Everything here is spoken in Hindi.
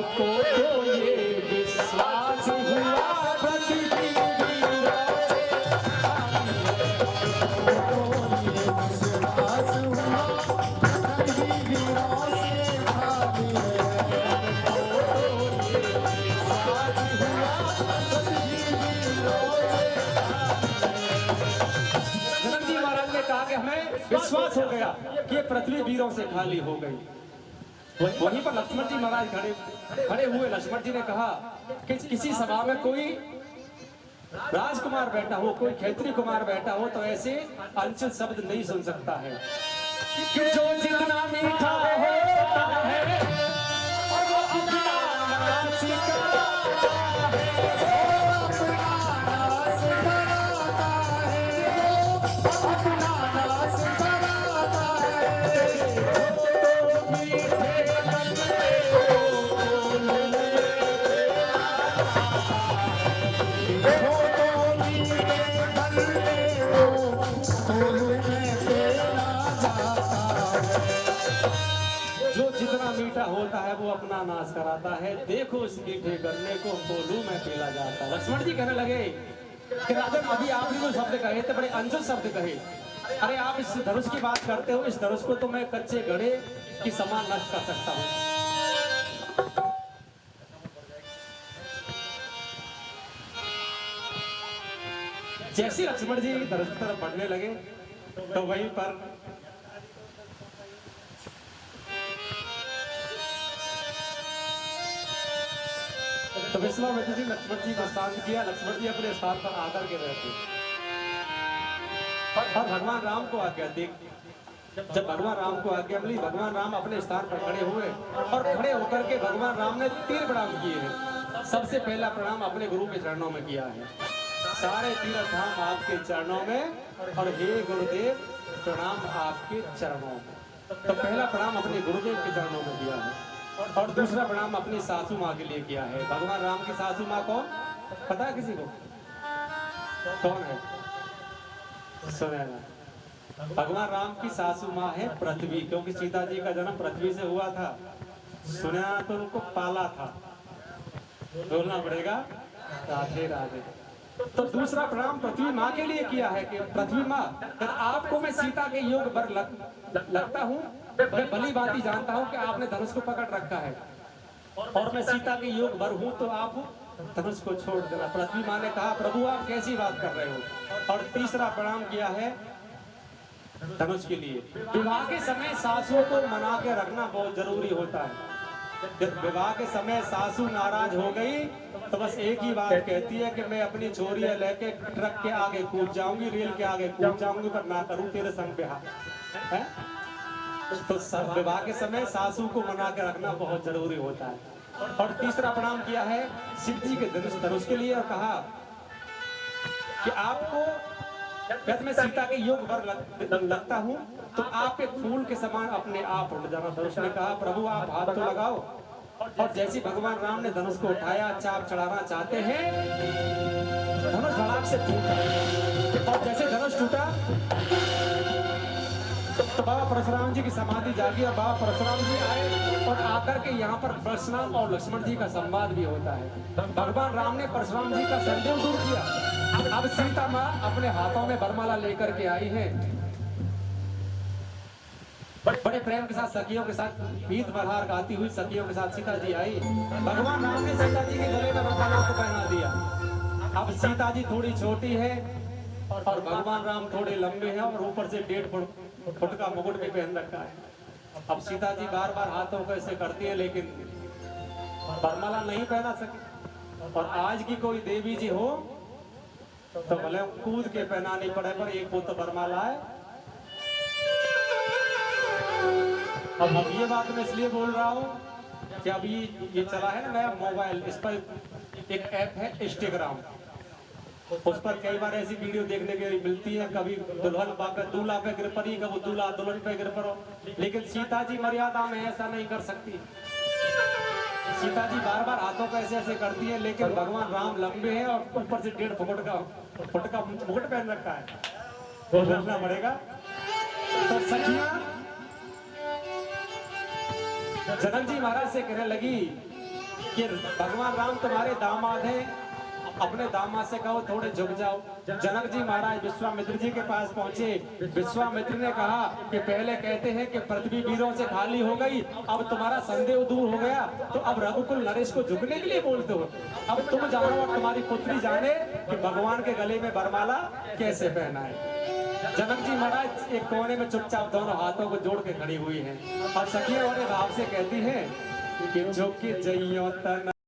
हमको तो ये विश्वास हुआ पृथ्वी वीरों से खाली है, हमको ये विश्वास हुआ पृथ्वी वीरों से खाली है, हमको तो ये विश्वास हुआ पृथ्वी वीरों से खाली है। जनक जी महाराज ने कहा कि हमें विश्वास हो गया कि ये पृथ्वी वीरों से खाली हो गई। वहीं पर लक्ष्मण जी महाराज खड़े हुए। लक्ष्मण जी ने कहा कि किसी सभा में कोई राजकुमार बैठा हो, कोई खेत्री कुमार बैठा हो, तो ऐसे अनुचित शब्द नहीं सुन सकता है कि जो जितना मीठा होता है और वो अपना नाश कराता है, वो अपना नाश कराता है, वो अपना नाश कराता है। तो मीठे जो जितना मीठा होता है वो अपना नाश कराता है, देखो उस मीठे गन्ने को बोलू मैं पीला जाता। लक्ष्मण जी कहने लगे कि राजन अभी आपने जो शब्द कहे थे बड़े अनुचित शब्द कहे। अरे आप इस धनुष की बात करते हो, इस धनुष को तो मैं कच्चे घड़े की समान नष्ट कर सकता हूँ। जैसे लक्ष्मण जी धनुष की तरफ बढ़ने लगे तो वहीं पर तो विश्वामित्र जी लक्ष्मण जी को शांत किया। लक्ष्मण जी अपने स्थान पर आकर के रहते और भगवान राम को आज्ञा दी। जब भगवान राम को आज्ञा मिली, भगवान राम अपने स्थान पर खड़े हुए और खड़े होकर के भगवान राम ने 3 प्रणाम किए हैं। सबसे पहला प्रणाम अपने गुरु के चरणों में किया है। सारे तीर्थ धाम आपके चरणों में और हे गुरुदेव प्रणाम आपके चरणों में। तो पहला प्रणाम अपने गुरुदेव के चरणों में किया है और दूसरा प्रणाम अपनी सासू माँ के लिए किया है। भगवान राम की सासू माँ कौन पता है किसी को? कौन है? सुने ना, भगवान राम की सासू माँ है पृथ्वी, क्योंकि सीता जी का जन्म पृथ्वी से हुआ था। सुना तो उनको पाला था, बोलना पड़ेगा राधे राधे। तो दूसरा प्रणाम पृथ्वी माँ के लिए किया है कि पृथ्वी माँ आपको मैं सीता के योग बर लगता हूँ। मैं भली भांति जानता हूँ कि आपने धनुष को पकड़ रखा है और मैं सीता के योग बर हूँ, तो आप धनुष को छोड़ देना। पृथ्वी माँ ने कहा प्रभु आप कैसी बात कर रहे हो। और तीसरा प्रणाम किया है धनुष के लिए। विवाह के समय सासुओं को मना के रखना बहुत जरूरी होता है। जब विवाह के समय सासू नाराज हो गई तो बस एक ही बात कहती है कि मैं अपनी छोरियां लेके ट्रक के आगे कूद जाऊंगी, रेल के आगे कूद जाऊंगी, पर ना करूं तेरे संग ब्याह है। तो विवाह के समय सासू को मना के रखना बहुत जरूरी होता है। और तीसरा प्रणाम किया है शिव जी के धनुष के लिए और कहा कि आपको जब मैं सीता के योग पर लगता हूँ तो आप एक फूल के समान अपने आप उड़ जाना। धनुष ने कहा प्रभु आप हाथ तो लगाओ। और जैसे भगवान राम ने धनुष को उठाया, चाप चढ़ाना चाहते हैं, धनुष धड़ाक से टूटा और जैसे धनुष टूटा तो बाबा परशुराम जी की समाधि जागी और बाबा परशुराम जी आए और आकर के यहाँ पर परशुराम और लक्ष्मण जी का संवाद भी होता है। भगवान राम ने परशुराम जी का संदेह दूर किया। अब सीता माँ अपने हाथों में वरमाला लेकर के आई है। बड़े प्रेम के साथ सखियों के साथ गीत बरहार गाती हुई सखियों के साथ सीता जी आई। भगवान राम ने सीता जी के गले में वरमाला को पहना दिया। अब सीता जी थोड़ी छोटी है और भगवान राम थोड़े लंबे हैं और ऊपर से 1.5 फुट का मुकुट भी पहन रखा है। अब सीता जी बार बार हाथों को ऐसे करती है लेकिन वरमाला नहीं पहना सके। और आज की कोई देवी जी हो तो भले कूद के पहनानी पड़े, पर एक पुत वरमाला है। अब ये बात मैं इसलिए बोल रहा हूँ कि अभी ये चला है ना नया मोबाइल, इस पर एक ऐप है इंस्टाग्राम। उस पर कई बार ऐसी वीडियो देखने के मिलती है, कभी दुल्हन दूल्हा पे गिर पड़ी, कभी दूल्हा दुल्हन पे गिर पड़ो। लेकिन सीता जी मर्यादा में ऐसा नहीं कर सकती। सीता जी बार बार हाथों को ऐसे ऐसे करती है, लेकिन भगवान राम लंबे हैं और ऊपर से 1.5 फुट का मुकुट पहन रखा है। वो देखना पड़ेगा। तो सखियां जनक जी महाराज से कहने लगी कि भगवान राम तुम्हारे दामाद हैं, अपने दामाद से कहो थोड़े झुक जाओ। जनक जी महाराज विश्वामित्र जी के पास पहुंचे। विश्वामित्र ने कहा कि पहले कहते हैं कि पृथ्वी वीरों से खाली हो गई, अब तुम्हारा संदेह दूर हो गया, तो अब रघुकुल नरेश को झुकने के लिए बोलते हो। अब तुम जानो और तुम्हारी पुत्री जाने कि भगवान के गले में वरमाला कैसे पहना है। जनक जी महाराज एक कोने में चुपचाप दोनों हाथों को जोड़ के खड़ी हुई हैं और सखियां बड़े भाव से कहती हैं कि झुक जइयो तन